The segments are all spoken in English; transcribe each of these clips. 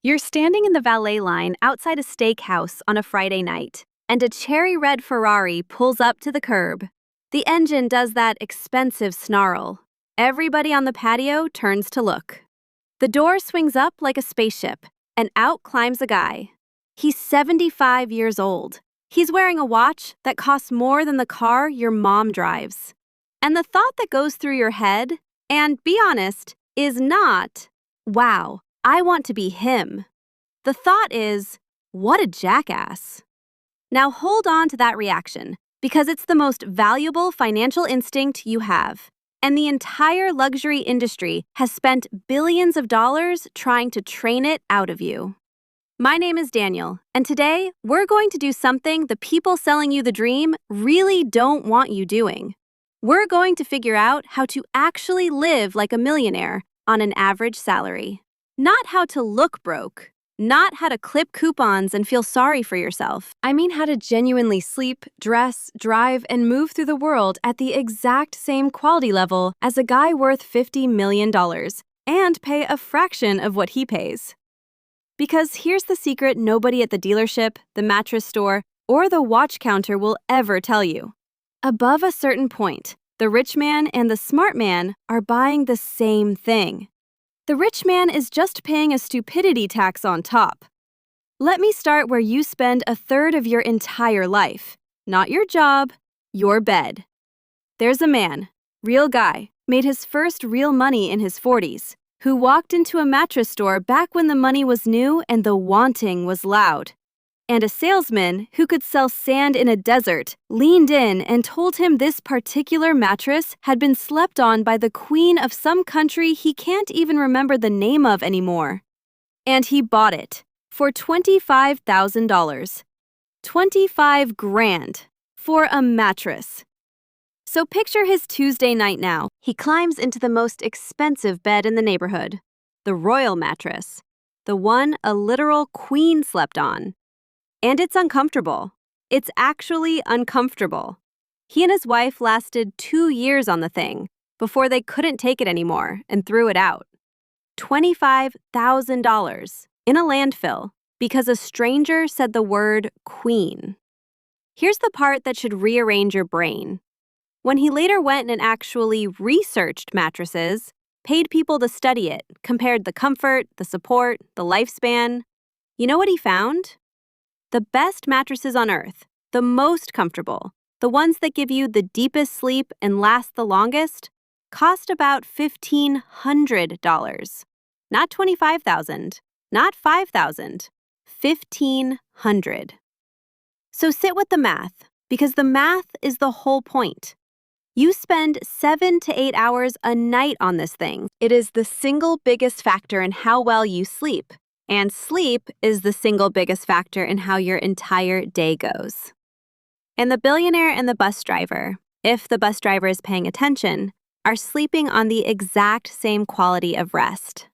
You're standing in the valet line outside a steakhouse on a Friday night, and a cherry red Ferrari pulls up to the curb. The engine does that expensive snarl. Everybody on the patio turns to look. The door swings up like a spaceship, and out climbs a guy. He's 75 years old. He's wearing a watch that costs more than the car your mom drives. And the thought that goes through your head, and be honest, is not, wow, I want to be him. The thought is, what a jackass. Now hold on to that reaction, because it's the most valuable financial instinct you have. And the entire luxury industry has spent billions of dollars trying to train it out of you. My name is Daniel, and today we're going to do something the people selling you the dream really don't want you doing. We're going to figure out how to actually live like a millionaire on an average salary. Not how to look broke. Not how to clip coupons and feel sorry for yourself. I mean how to genuinely sleep, dress, drive, and move through the world at the exact same quality level as a guy worth $50 million and pay a fraction of what he pays. Because here's the secret nobody at the dealership, the mattress store, or the watch counter will ever tell you. Above a certain point, the rich man and the smart man are buying the same thing. The rich man is just paying a stupidity tax on top. Let me start where you spend a third of your entire life. Not your job, your bed. There's a man, real guy, made his first real money in his 40s, who walked into a mattress store back when the money was new and the wanting was loud. And a salesman who could sell sand in a desert leaned in and told him this particular mattress had been slept on by the queen of some country he can't even remember the name of anymore. And he bought it for $25,000. 25 grand for a mattress. So picture his Tuesday night now. He climbs into the most expensive bed in the neighborhood, the royal mattress, the one a literal queen slept on. And it's uncomfortable. It's actually uncomfortable. He and his wife lasted 2 years on the thing before they couldn't take it anymore and threw it out. $25,000 in a landfill because a stranger said the word queen. Here's the part that should rearrange your brain. When he later went and actually researched mattresses, paid people to study it, compared the comfort, the support, the lifespan, you know what he found? The best mattresses on earth, the most comfortable, the ones that give you the deepest sleep and last the longest, cost about $1,500. Not $25,000, not $5,000, $1,500. So sit with the math, because the math is the whole point. You spend 7 to 8 hours a night on this thing. It is the single biggest factor in how well you sleep. And sleep is the single biggest factor in how your entire day goes. And the billionaire and the bus driver, if the bus driver is paying attention, are sleeping on the exact same quality of rest.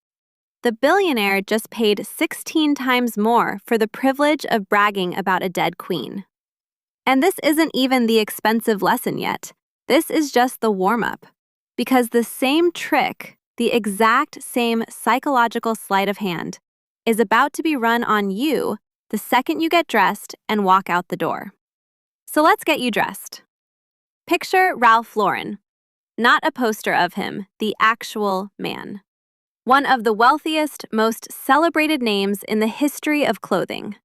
The billionaire just paid 16 times more for the privilege of bragging about a dead queen. And this isn't even the expensive lesson yet. This is just the warm-up. Because the same trick, the exact same psychological sleight of hand, is about to be run on you the second you get dressed and walk out the door. So let's get you dressed. Picture Ralph Lauren, not a poster of him, the actual man. One of the wealthiest, most celebrated names in the history of clothing.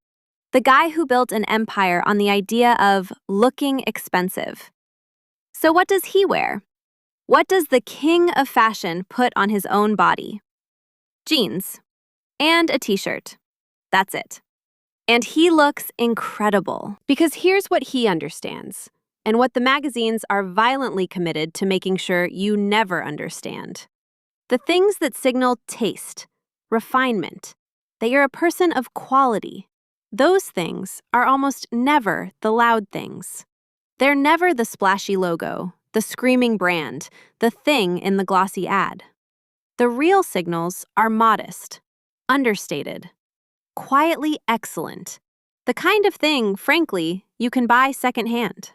The guy who built an empire on the idea of looking expensive. So what does he wear? What does the king of fashion put on his own body? Jeans. And a t-shirt. That's it. And he looks incredible because here's what he understands and what the magazines are violently committed to making sure you never understand. The things that signal taste, refinement, that you're a person of quality, those things are almost never the loud things. They're never the splashy logo, the screaming brand, the thing in the glossy ad. The real signals are modest, understated, quietly excellent, the kind of thing, frankly, you can buy secondhand.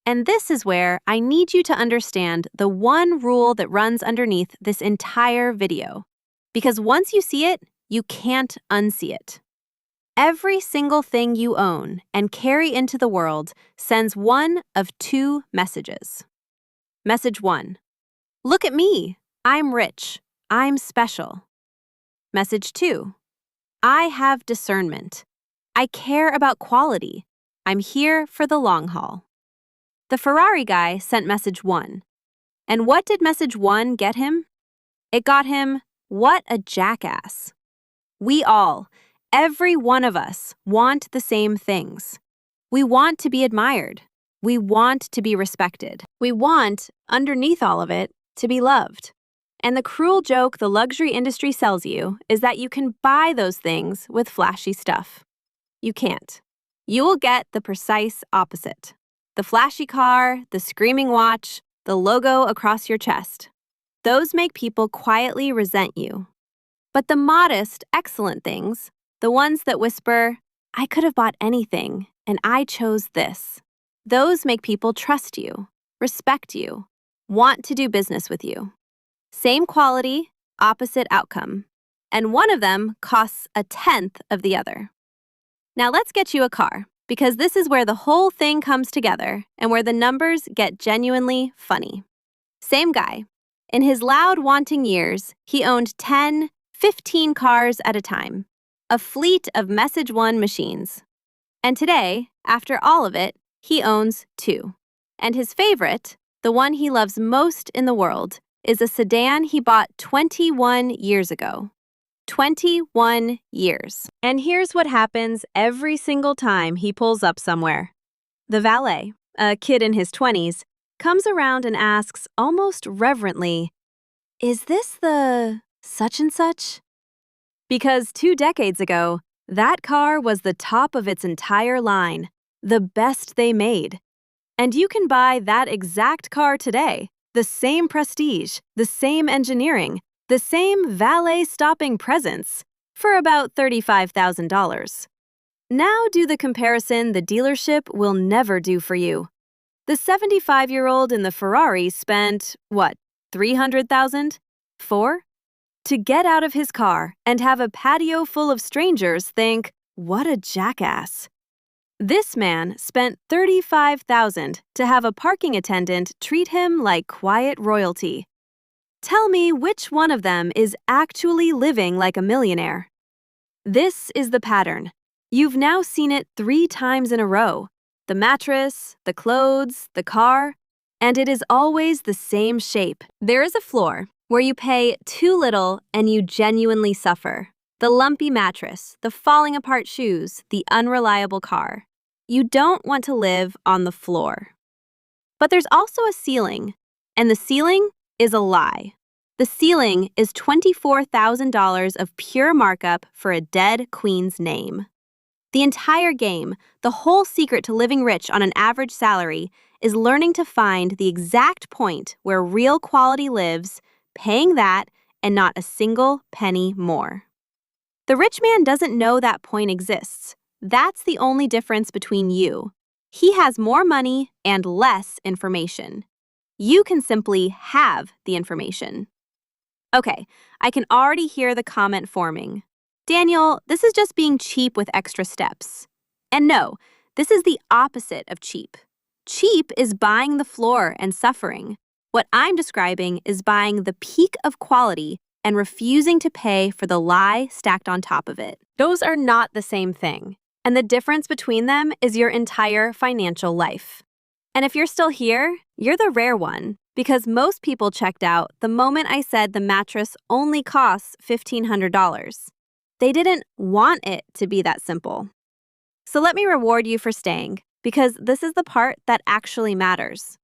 And this is where I need you to understand the one rule that runs underneath this entire video. Because once you see it, You can't unsee it. Every single thing you own and carry into the world sends one of two messages. Message 1. Look at me. I'm rich. I'm special. Message 2. I have discernment. I care about quality. I'm here for the long haul. The Ferrari guy sent message 1. And what did message 1 get him? It got him, what a jackass. We all, every one of us, want the same things. We want to be admired. We want to be respected. We want, underneath all of it, to be loved. And the cruel joke the luxury industry sells you is that you can buy those things with flashy stuff. You can't. You will get the precise opposite. The flashy car, the screaming watch, the logo across your chest. Those make people quietly resent you. But the modest, excellent things, the ones that whisper, I could have bought anything, and I chose this. Those make people trust you, respect you, want to do business with you. Same quality, opposite outcome. And one of them costs 1/10 of the other. Now let's get you a car, because this is where the whole thing comes together and where the numbers get genuinely funny. Same guy. In his loud, wanting years, he owned 10, 15 cars at a time, a fleet of message 1 machines. And today, after all of it, he owns 2. And his favorite, the one he loves most in the world, is a sedan he bought 21 years ago. 21 years. And here's what happens every single time he pulls up somewhere. The valet, a kid in his 20s, comes around and asks almost reverently, Is this the such and such? Because 2 decades ago, that car was the top of its entire line, the best they made. And you can buy that exact car today, the same prestige, the same engineering, the same valet-stopping presence, for about $35,000. Now do the comparison the dealership will never do for you. The 75-year-old in the Ferrari spent, $300,000? $4? To get out of his car and have a patio full of strangers think, what a jackass. This man spent $35,000 to have a parking attendant treat him like quiet royalty. Tell me which one of them is actually living like a millionaire. This is the pattern. You've now seen it 3 times in a row. The mattress, the clothes, the car, and it is always the same shape. There is a floor where you pay too little and you genuinely suffer. The lumpy mattress, the falling apart shoes, the unreliable car. You don't want to live on the floor. But there's also a ceiling, and the ceiling is a lie. The ceiling is $24,000 of pure markup for a dead queen's name. The entire game, the whole secret to living rich on an average salary, is learning to find the exact point where real quality lives, paying that, and not a single penny more. The rich man doesn't know that point exists. That's the only difference between you. He has more money and less information. You can simply have the information. Okay, I can already hear the comment forming. Daniel, this is just being cheap with extra steps. And no, this is the opposite of cheap. Cheap is buying the floor and suffering. What I'm describing is buying the peak of quality and refusing to pay for the lie stacked on top of it. Those are not the same thing. And the difference between them is your entire financial life. And if you're still here, you're the rare one, because most people checked out the moment I said the mattress only costs $1,500. They didn't want it to be that simple. So let me reward you for staying, because this is the part that actually matters.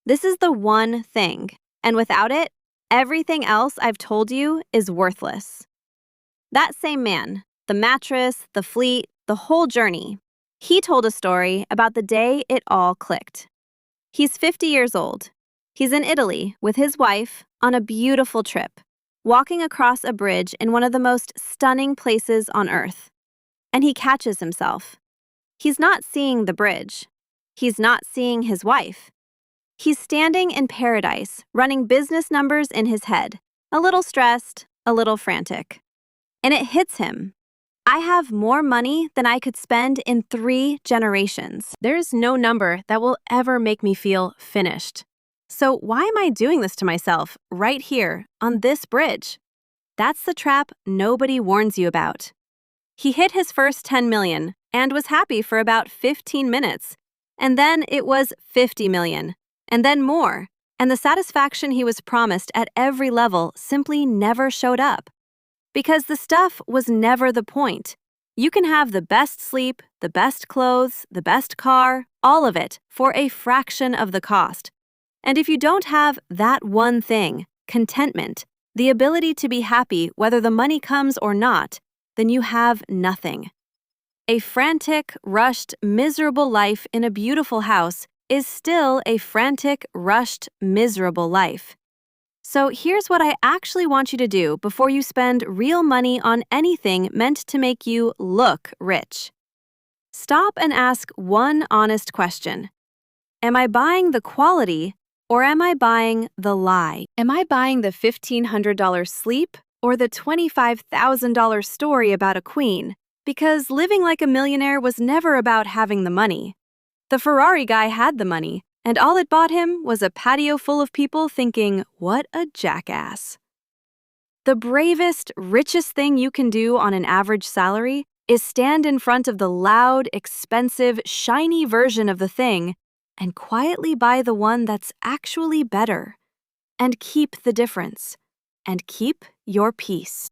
This is the one thing, and without it, everything else I've told you is worthless. That same man, the mattress, the fleet, the whole journey, he told a story about the day it all clicked. He's 50 years old. He's in Italy with his wife on a beautiful trip, walking across a bridge in one of the most stunning places on Earth. And he catches himself. He's not seeing the bridge. He's not seeing his wife. He's standing in paradise, running business numbers in his head, a little stressed, a little frantic. and it hits him. I have more money than I could spend in 3 generations. There's no number that will ever make me feel finished. So why am I doing this to myself right here on this bridge? That's the trap nobody warns you about. He hit his first 10 million and was happy for about 15 minutes. And then it was 50 million, and then more. And the satisfaction he was promised at every level simply never showed up. Because the stuff was never the point. You can have the best sleep, the best clothes, the best car, all of it for a fraction of the cost. And if you don't have that one thing, contentment, the ability to be happy whether the money comes or not, then you have nothing. A frantic, rushed, miserable life in a beautiful house is still a frantic, rushed, miserable life. So here's what I actually want you to do before you spend real money on anything meant to make you look rich. Stop and ask one honest question. Am I buying the quality or am I buying the lie? Am I buying the $1,500 sleep or the $25,000 story about a queen? Because living like a millionaire was never about having the money. The Ferrari guy had the money, and all it bought him was a patio full of people thinking, what a jackass. The bravest, richest thing you can do on an average salary is stand in front of the loud, expensive, shiny version of the thing and quietly buy the one that's actually better. And keep the difference. And keep your peace.